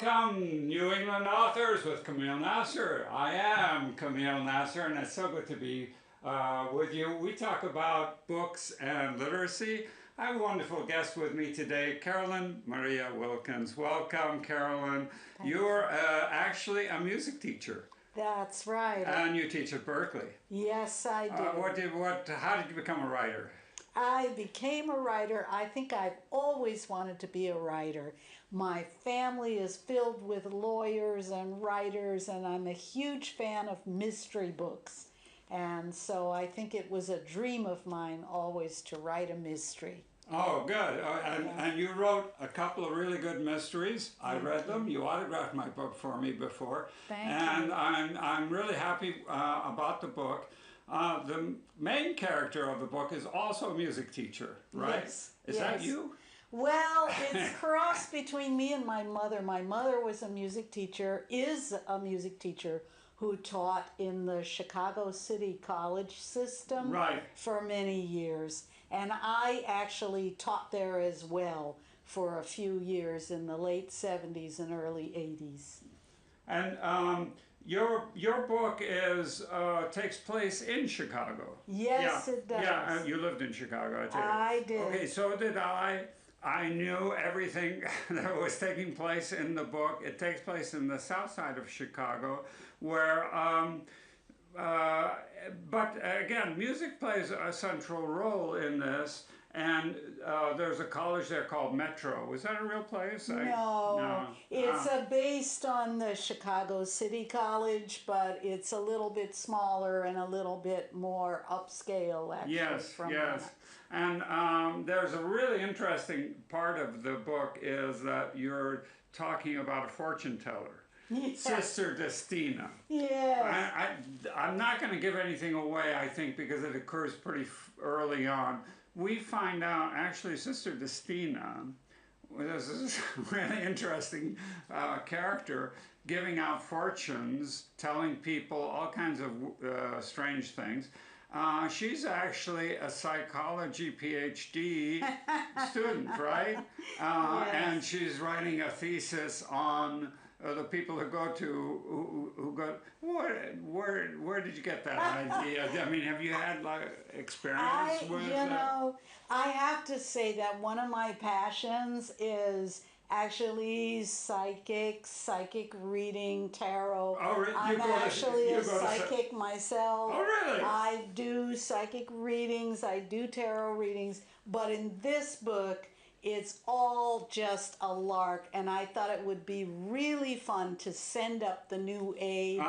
Welcome, New England Authors with Kameel Nasr. I am Kameel Nasr, and it's so good to be with you. We talk about books and literacy. I have a wonderful guest with me today, Carolyn Wilkins. Welcome, Carolyn. Thanks. You're actually a music teacher. That's right. And you teach at Berklee. Yes, I do. How did you become a writer? I became a writer. I think I've always wanted to be a writer. My family is filled with lawyers and writers, and I'm a huge fan of mystery books. And so I think it was a dream of mine always to write a mystery. Oh, good. And you wrote a couple of really good mysteries. I read them. You autographed my book for me before. Thank and you. I'm really happy about the book. The main character of the book is also a music teacher, right? Yes. Is that you? Well, it's crossed between me and my mother. My mother was a music teacher, is a music teacher who taught in the Chicago City College system for many years. And I actually taught there as well for a few years in the late 70s and early 80s. And your book takes place in Chicago. Yes, it does. Yeah, you lived in Chicago, I take it. I did. Okay, so did I. I knew everything that was taking place in the book. It takes place in the south side of Chicago, where, but again, music plays a central role in this. And there's a college there called Metro. Is that a real place? No. It's based on the Chicago City College, but it's a little bit smaller and a little bit more upscale, actually. Yes, from yes. that. And there's a really interesting part of the book is that you're talking about a fortune teller. Yes. Sister Destina. Yes. I'm not going to give anything away, I think, because it occurs pretty early on. We find out, actually, Sister Destina, this is a really interesting character, giving out fortunes, telling people all kinds of strange things. She's actually a psychology PhD student, right? Yes. And she's writing a thesis on the people who go to who go. Where did you get that idea? I mean, have you had experience with? I have to say that one of my passions is actually psychic reading, tarot. Oh, really? I'm actually a psychic myself. Oh, really? I do psychic readings, I do tarot readings, but in this book, it's all just a lark, and I thought it would be really fun to send up the new age.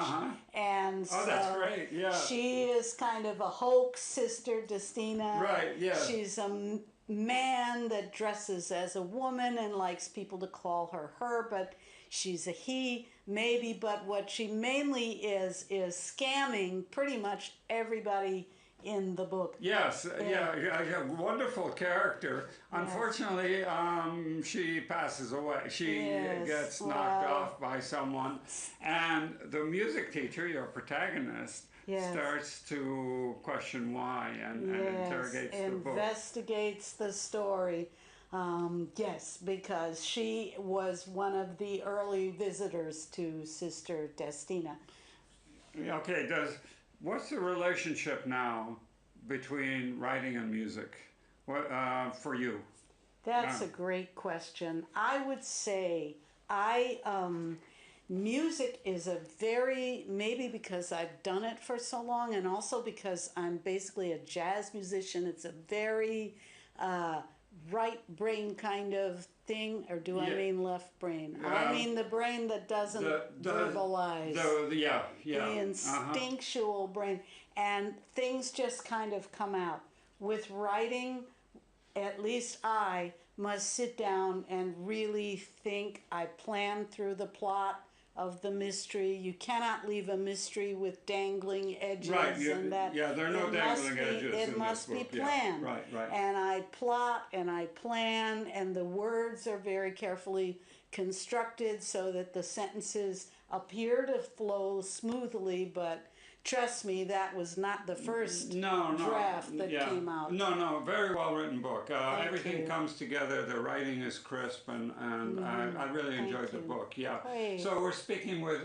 And so that's great. Yeah. She is kind of a hoax, Sister Destina. Right. Yeah. She's a man that dresses as a woman and likes people to call her, but she's a he, maybe. But what she mainly is scamming pretty much everybody in the book. Yes, yeah, wonderful character. Yes. Unfortunately, she passes away. She gets knocked off by someone, and the music teacher, your protagonist, starts to question why and interrogates the book. Investigates the story. Yes, because she was one of the early visitors to Sister Destina. Okay, what's the relationship now between writing and music for you? That's a great question. I would say music is maybe because I've done it for so long, and also because I'm basically a jazz musician, it's a very right brain kind of thing, or do I mean left brain? I mean the brain that doesn't verbalize. The instinctual brain. And things just kind of come out. With writing, at least I must sit down and really think. I plan through the plot of the mystery. You cannot leave a mystery with dangling edges. Right, and that. Yeah, there are no dangling edges. It must be planned. Yeah, right. And I plot and I plan, and the words are very carefully constructed so that the sentences appear to flow smoothly, but trust me, that was not the first No, no, draft that yeah, came out. no, very well written book. Everything you. comes together. The writing is crisp, and I really Thank enjoyed the you. book. Yeah. Great. So we're speaking with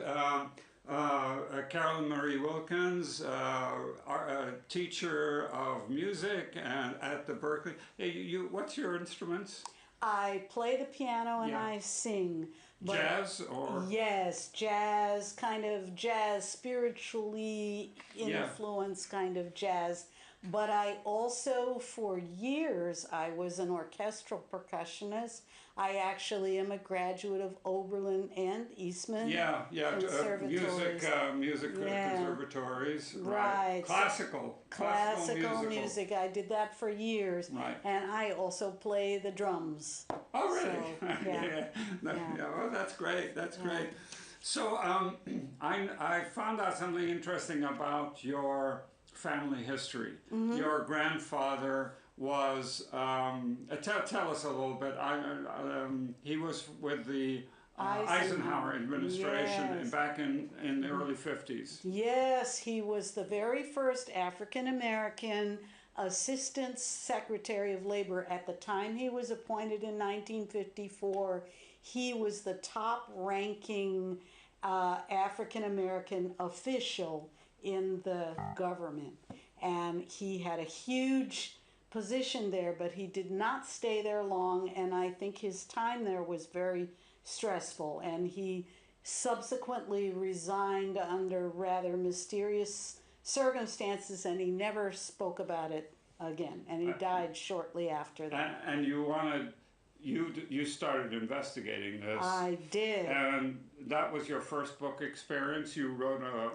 Carolyn Marie Wilkins, a teacher of music and at the Berklee. Hey, what's your instruments? I play the piano and Yeah. I sing. But Jazz or? yes, jazz, kind of jazz, spiritually Yeah. influenced kind of jazz. But I also, for years, I was an orchestral percussionist. I actually am a graduate of Oberlin and Eastman Yeah, conservatories. music Yeah. conservatories, Right. Classical Classical music. I did that for years. Right. And I also play the drums. Oh, really? So, yeah. Yeah. Well, that's great. That's great. So, I found out something interesting about your family history. Mm-hmm. Your grandfather was. Tell us a little bit. He was with the Eisenhower administration Yes. back in the early 50s. Yes, he was the very first African American Assistant Secretary of Labor. At the time he was appointed in 1954, he was the top ranking African American official in the government. And he had a huge position there, but he did not stay there long, and I think his time there was very stressful, and he subsequently resigned under rather mysterious circumstances, and he never spoke about it again, and he died shortly after that. And you started investigating this. I did. And that was your first book experience. You wrote a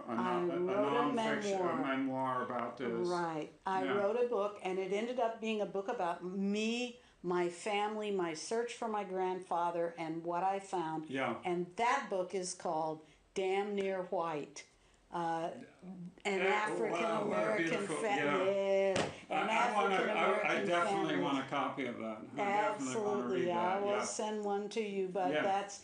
memoir about this. Right. I wrote a book, and it ended up being a book about me, my family, my search for my grandfather, and what I found. Yeah. And that book is called Damn Near White. An African American family. I definitely want a copy of that. Absolutely. I will send one to you, but that's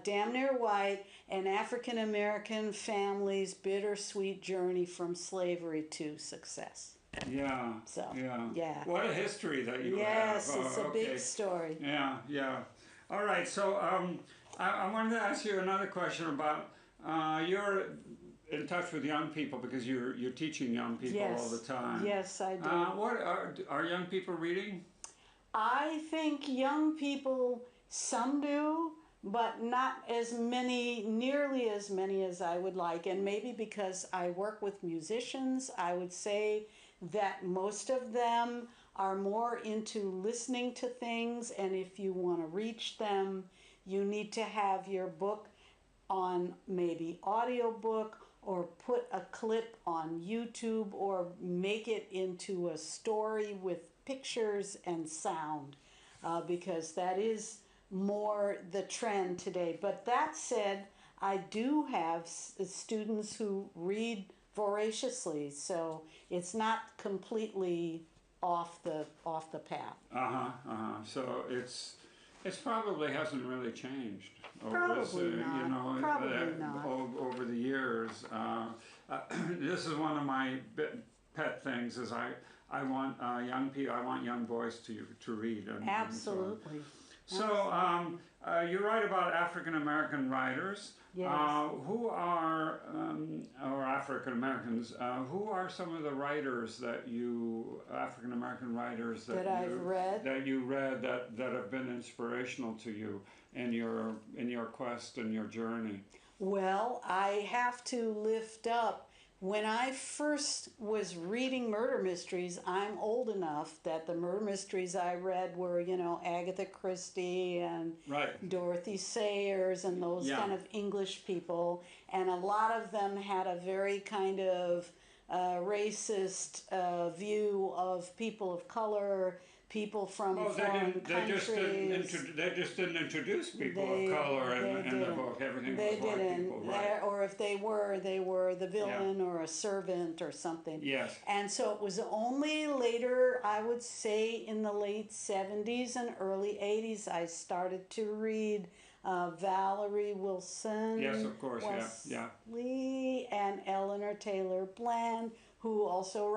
Damn Near White, an African American family's bittersweet journey from slavery to success. Yeah. So, yeah. What a history that you have. Yes, it's a big story. Yeah. All right, so I wanted to ask you another question about you're in touch with young people because you're teaching young people all the time. Yes, I do. What are young people reading? I think young people, some do, but not as many, nearly as many as I would like. And maybe because I work with musicians, I would say that most of them are more into listening to things. And if you want to reach them, you need to have your book on maybe audiobook, or put a clip on YouTube, or make it into a story with pictures and sound, because that is more the trend today. But that said, I do have students who read voraciously, so it's not completely off the path. So it's probably hasn't really changed over over the years. This is one of my pet things. Is I want young boys to read. Absolutely. So you write about African American writers. Yes. Who are or African Americans? Who are some of the writers African American writers that I've read that have been inspirational to you in your quest and your journey? Well, I have to lift up. When I first was reading murder mysteries, I'm old enough that the murder mysteries I read were, Agatha Christie and Dorothy Sayers and those kind of English people. And a lot of them had a very kind of racist view of people of color, people from foreign countries. They just didn't introduce people of color in the book. Everything was white people, right? Or if they were the villain or a servant or something. Yes. And so it was only later, I would say in the late 70s and early 80s, I started to read Valerie Wilson. Yes, of course, yeah. Wesley, and Eleanor Taylor Bland, who also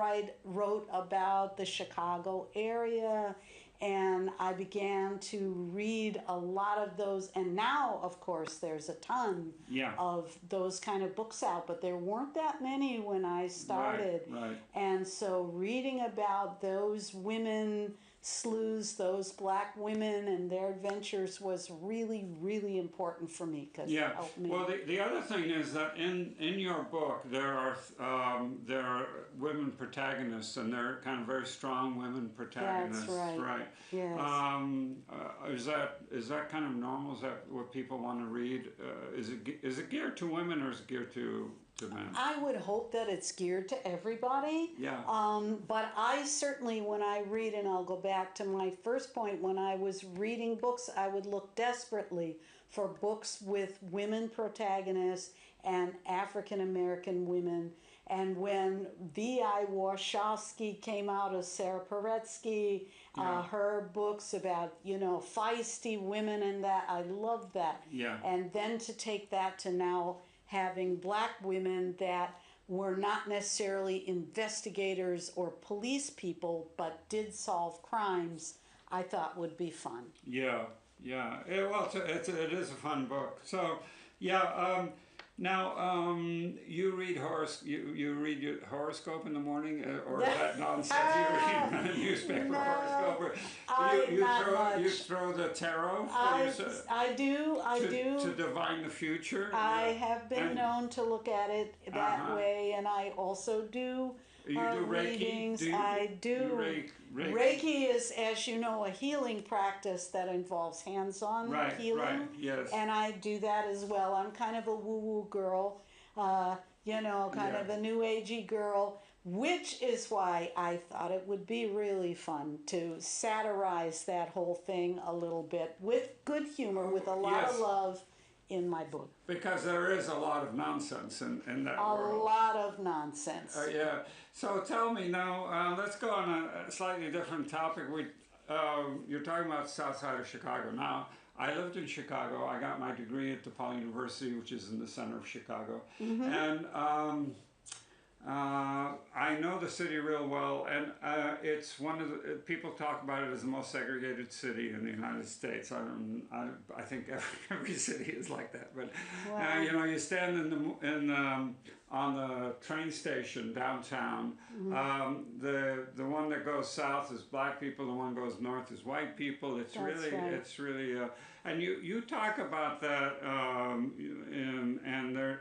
wrote about the Chicago area. And I began to read a lot of those. And now, of course, there's a ton Yeah. of those kind of books out, but there weren't that many when I started. Right. And so reading about those women sleuths, those black women and their adventures was really, really important for me because Yeah. it helped me. Well, the other thing is that in your book there are women protagonists, and they're kind of very strong women protagonists. That's right. Yes. Is that kind of normal? Is that what people want to read? Is it geared to women, or is it geared to men? I would hope that it's geared to everybody. Yeah. But I certainly, when I read, and I'll go back to my first point, when I was reading books, I would look desperately for books with women protagonists and African American women. And when V.I. Warshawski came out of Sarah Paretsky, her books about, feisty women and that, I loved that. Yeah. And then to take that to now having black women that were not necessarily investigators or police people, but did solve crimes, I thought would be fun. Yeah. Well, it is a fun book. So, yeah. Now, you read you read your horoscope in the morning, or is that nonsense? You read a newspaper horoscope. You throw the tarot. I do. To divine the future. I have been known to look at it that way, and I also do. You do Reiki? Readings. I do. Reiki is, as you know, a healing practice that involves hands-on healing. Right, yes. And I do that as well. I'm kind of a woo-woo girl, kind of a new agey girl, which is why I thought it would be really fun to satirize that whole thing a little bit with good humor, with a lot of love in my book. Because there is a lot of nonsense in that world. A lot of nonsense. Yeah. So tell me now, let's go on a slightly different topic. You're talking about the south side of Chicago. Now, I lived in Chicago. I got my degree at DePaul University, which is in the center of Chicago. Mm-hmm. And I know the city real well, and it's one of the people talk about it as the most segregated city in the United States. I think every city is like that. But you stand on the train station downtown. Mm-hmm. The one that goes south is black people. The one that goes north is white people. It's really. And you talk about that, and they're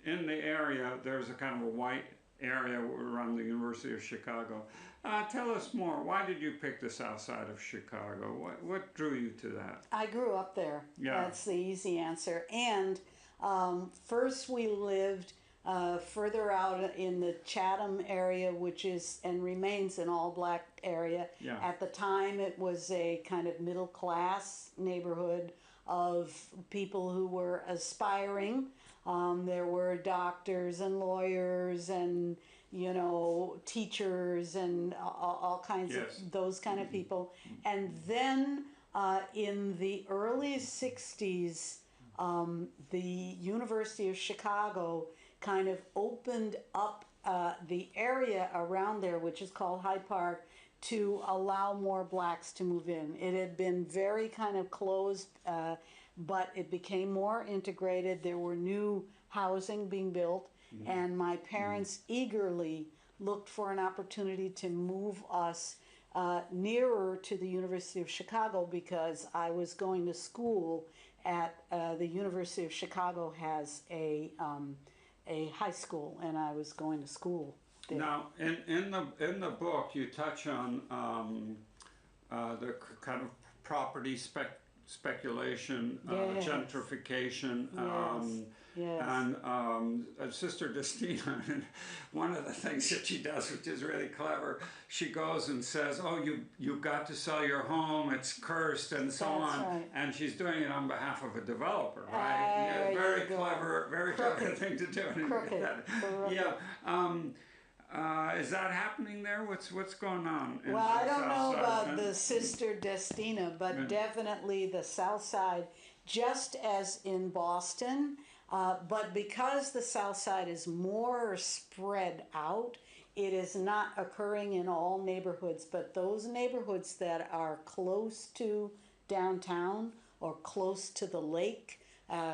in the area, there's a kind of a white area around the University of Chicago. Tell us more. Why did you pick the south side of Chicago? What drew you to that? I grew up there. Yeah. That's the easy answer. And first we lived further out in the Chatham area, which is and remains an all-black area. Yeah. At the time, it was a kind of middle-class neighborhood of people who were aspiring. There were doctors and lawyers and, teachers and all kinds of those kind of people. And then in the early 60s, the University of Chicago kind of opened up the area around there, which is called Hyde Park, to allow more blacks to move in. It had been very kind of closed, but it became more integrated. There were new housing being built, and my parents eagerly looked for an opportunity to move us nearer to the University of Chicago because I was going to school at the University of Chicago has a high school, and I was going to school there. Now, in the book, you touch on the kind of property speculation, gentrification, and Sister Destina. One of the things that she does, which is really clever, she goes and says, "Oh, you've got to sell your home; it's cursed," and so on. Right. And she's doing it on behalf of a developer, right? Very clever thing to do. Crooked. Is that happening there? What's going on? Well, I don't know about the Sister Destina, but definitely the South Side just as in Boston, but because the South Side is more spread out, it is not occurring in all neighborhoods, but those neighborhoods that are close to downtown or close to the lake,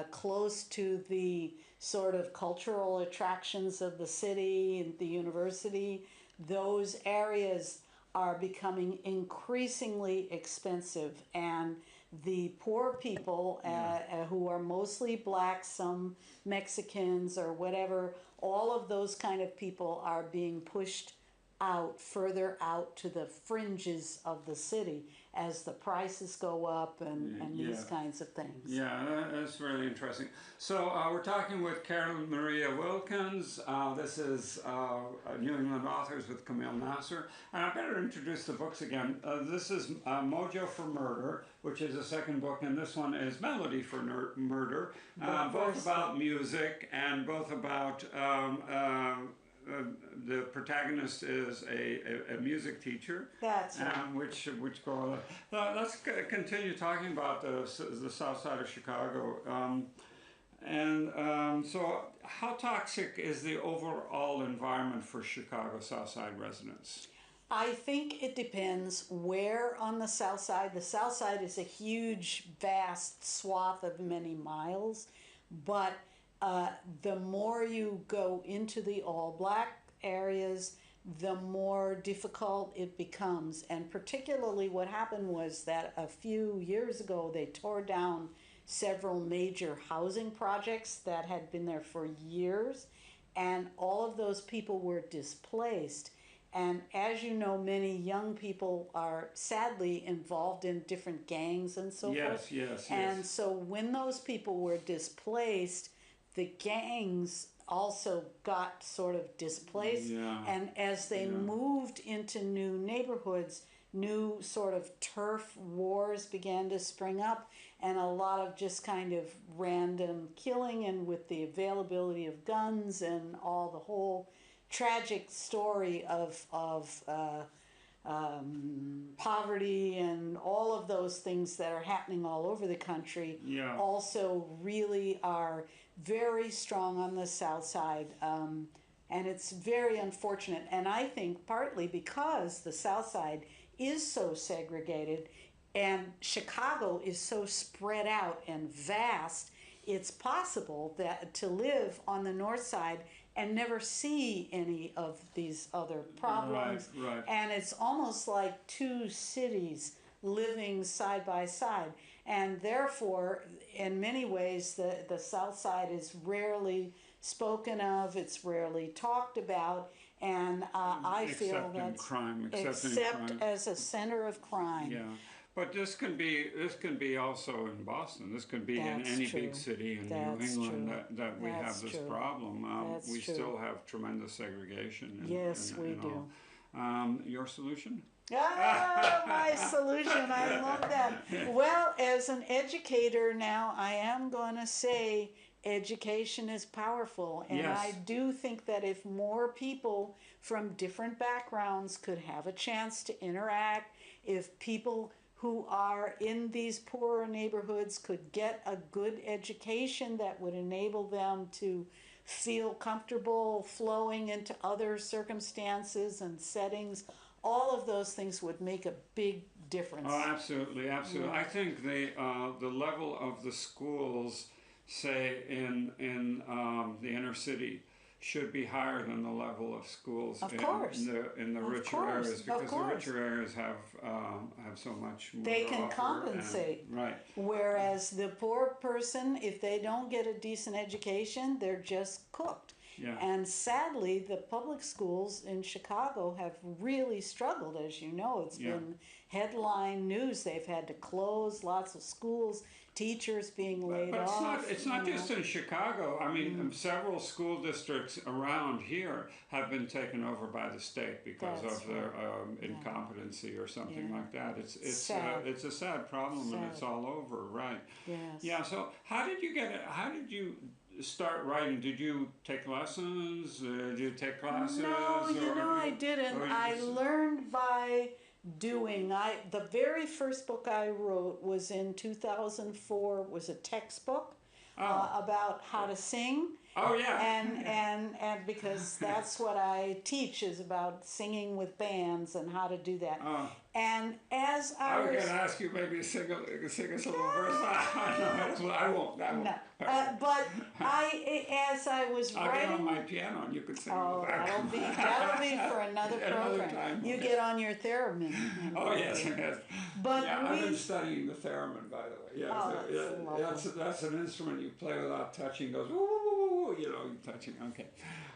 close to the sort of cultural attractions of the city and the university, those areas are becoming increasingly expensive, and the poor people who are mostly black, some Mexicans or whatever, all of those kind of people are being pushed out, further out to the fringes of the city as the prices go up and these kinds of things. Yeah, that's really interesting. So we're talking with Carolyn Wilkins. This is New England Authors with Kameel Nasr. And I better introduce the books again. This is Mojo for Murder, which is the second book, and this one is Melody for Murder. Both about music and both about the protagonist is a music teacher. That's right. Which go. Let's continue talking about the South Side of Chicago. So, how toxic is the overall environment for Chicago South Side residents? I think it depends where on the South Side. The South Side is a huge, vast swath of many miles, but the more you go into the all black areas, the more difficult it becomes. And particularly what happened was that a few years ago they tore down several major housing projects that had been there for years, and all of those people were displaced. And as you know, many young people are sadly involved in different gangs and so forth. Yes. And so when those people were displaced, the gangs also got sort of displaced. And as they moved into new neighborhoods, new sort of turf wars began to spring up, and a lot of just kind of random killing, and with the availability of guns and all the whole tragic story of poverty and all of those things that are happening all over the country also really are very strong on the South Side. And it's very unfortunate. And I think partly because the South Side is so segregated and Chicago is so spread out and vast, it's possible that to live on the North Side and never see any of these other problems. Right. And it's almost like two cities living side by side. And therefore, in many ways, the South Side is rarely spoken of, it's rarely talked about, and I feel that except as a center of crime. Yeah. But this can be also in Boston. This could be in any big city in New England that we have this problem. We still have tremendous segregation. Yes, we do. Your solution? My solution. I love that. Well, as an educator now, I am going to say education is powerful. And I do think that if more people from different backgrounds could have a chance to interact, if people who are in these poorer neighborhoods could get a good education that would enable them to feel comfortable flowing into other circumstances and settings, all of those things would make a big difference. Oh, absolutely. Yeah. I think the level of the schools, say in the inner city, should be higher than the level of schools in the richer areas, because the richer areas have so much more. They can compensate. Right. Whereas the poor person, if they don't get a decent education, they're just cooked. Yeah. And sadly, the public schools in Chicago have really struggled, as you know. It's been headline news. They've had to close lots of schools, teachers being laid off. But it's not just in Chicago. I mean, several school districts around here have been taken over by the state because of their incompetency or something like that. It's a sad problem, and it's all over, right? Yes. Yeah. So how did you get it? How did you start writing? Did you take lessons? Did you take classes? No, I didn't. I learned by doing. The very first book I wrote was in 2004. Was a textbook about how to sing. Oh yeah. And because that's what I teach is about singing with bands and how to do that. And as I was going to ask you maybe to sing us a little verse. I won't. No. But as I was I'll writing, get on my piano and you could sing. oh, that'll be for another program. Time. You get on your theremin. Oh yes, yes. But yeah, I've been studying the theremin, by the way. Yeah, that's an instrument you play without touching. Goes woo, woo, woo, woo, you know, touching. Okay.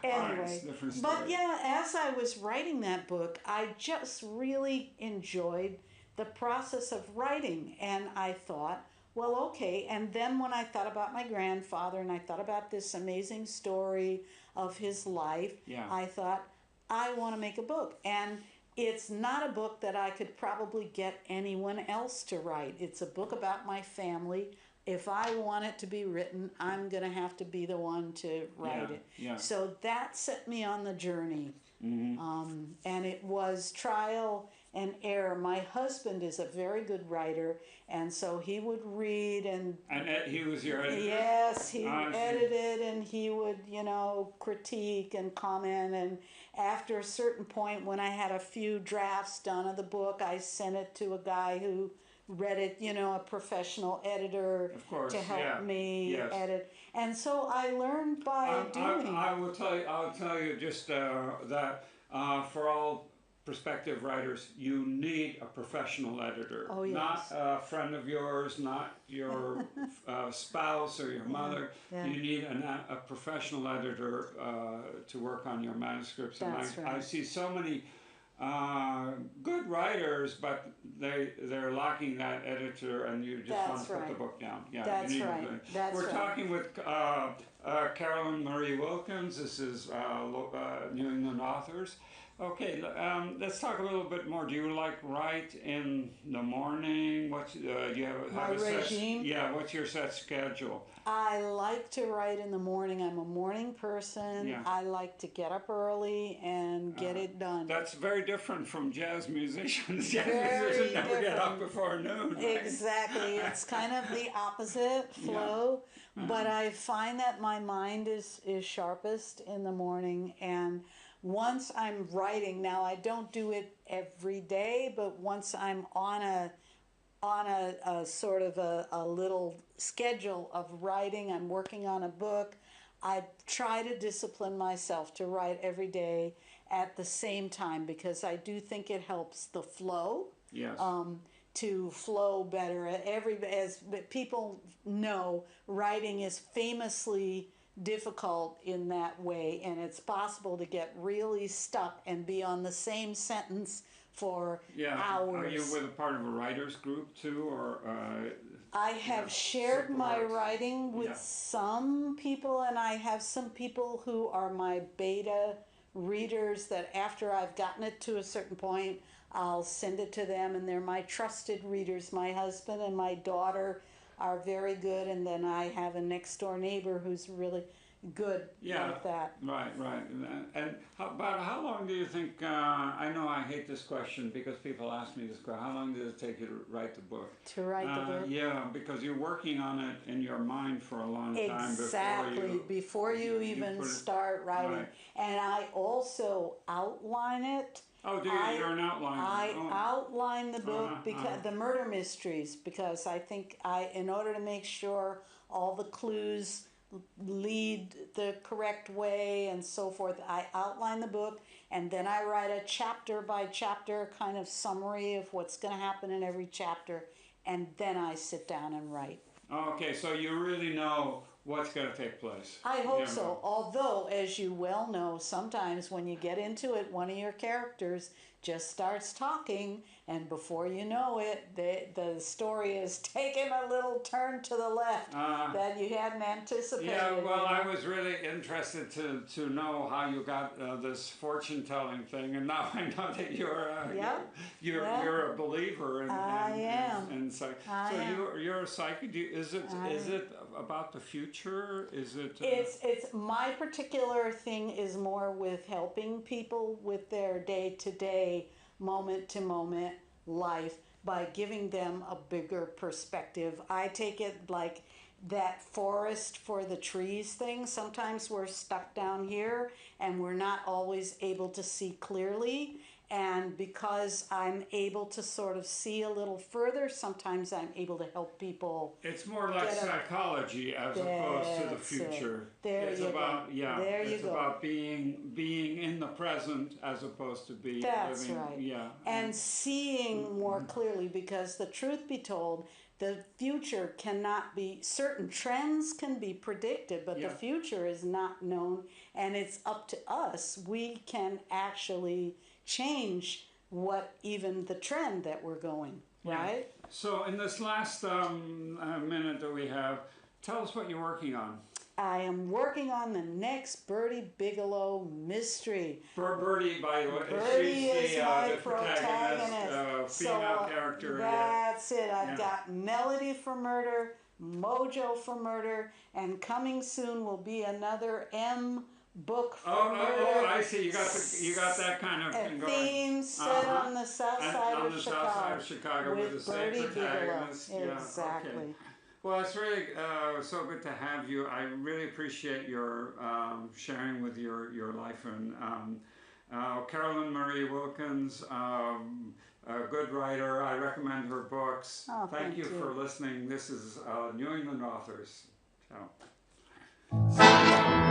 Anyway, different story. But yeah, as I was writing that book, I just really enjoyed the process of writing, and I thought, well, okay. And then when I thought about my grandfather and I thought about this amazing story of his life, I thought, I want to make a book. And it's not a book that I could probably get anyone else to write. It's a book about my family. If I want it to be written, I'm going to have to be the one to write it. Yeah. So that set me on the journey. Mm-hmm. And it was trial and error. My husband is a very good writer, and so he would read and he was your editor? Yes, he edited, and he would, you know, critique and comment. And after a certain point, when I had a few drafts done of the book, I sent it to a guy who read it, you know, a professional editor, of course, to help me yes. edit. And so I learned by doing. I'll tell you just that for all prospective writers, you need a professional editor. Oh, yes. Not a friend of yours, not your spouse or your mother. Yeah. You need a professional editor to work on your manuscripts. That's and right. I see so many good writers, but they're lacking that editor, and you just want to put the book down. Yeah, That's right. We're talking with Carolyn Wilkins. This is New England Authors. Okay, let's talk a little bit more. Do you write in the morning? What do you have My a regime? What's your set schedule? I like to write in the morning. I'm a morning person. Yeah. I like to get up early and get it done. That's very different from jazz musicians. Jazz Very musicians never different. get up before noon. Right? Exactly. It's kind of the opposite flow. But I find that my mind is sharpest in the morning, and once I'm writing, now I don't do it every day, but once I'm on a sort of a little schedule of writing, I'm working on a book, I try to discipline myself to write every day at the same time, because I do think it helps the flow. Yes. To flow better. As people know, writing is famously difficult in that way, and it's possible to get really stuck and be on the same sentence for hours. Are you with a part of a writers group too, or? I have shared my writing with some people, and I have some people who are my beta readers that after I've gotten it to a certain point, I'll send it to them, and they're my trusted readers. My husband and my daughter are very good, and then I have a next door neighbor who's really good like that. Right. And about how long do you think, I know I hate this question because people ask me this question, how long did it take you to write the book? To write the book? Yeah, because you're working on it in your mind for a long time before you even start writing. Right. And I also outline it. Oh, do you? You're an outliner. I outline the book because the murder mysteries, because I think in order to make sure all the clues lead the correct way and so forth, I outline the book, and then I write a chapter by chapter kind of summary of what's going to happen in every chapter, and then I sit down and write. Okay, so you really know what's going to take place. I hope so. Although, as you well know, sometimes when you get into it, one of your characters just starts talking, and before you know it, the story is taking a little turn to the left that you hadn't anticipated. Yeah, well, I was really interested to know how you got this fortune-telling thing, and now I know that you're a believer. I am. And so you're a psychic. Is it about the future? Is it? It's my particular thing is more with helping people with their day-to-day moment to moment life by giving them a bigger perspective. I take it like that forest for the trees thing. Sometimes we're stuck down here and we're not always able to see clearly. And because I'm able to sort of see a little further, sometimes I'm able to help people. It's more like psychology as opposed to the future. It's about being in the present as opposed to being living. Right. Yeah. And seeing more clearly, because the truth be told, the future cannot be, certain trends can be predicted, but the future is not known, and it's up to us. We can actually change what even the trend that we're going, right? So in this last minute that we have, tell us what you're working on. I am working on the next Bertie Bigelow mystery. Bertie, by the way, Bertie she's is my the protagonist. female character. That's it. I've got Melody for murder, Mojo for murder, and coming soon will be another M book for murder. Oh, I see. You got that kind of thing going. Theme set on the south side of Chicago. South side of Chicago with the same Bertie protagonist. Bigelow. Exactly. Okay. Well, it's really so good to have you. I really appreciate your sharing with your life. And Carolyn Wilkins, a good writer. I recommend her books. Oh, thank you for listening. This is New England Authors. Ciao.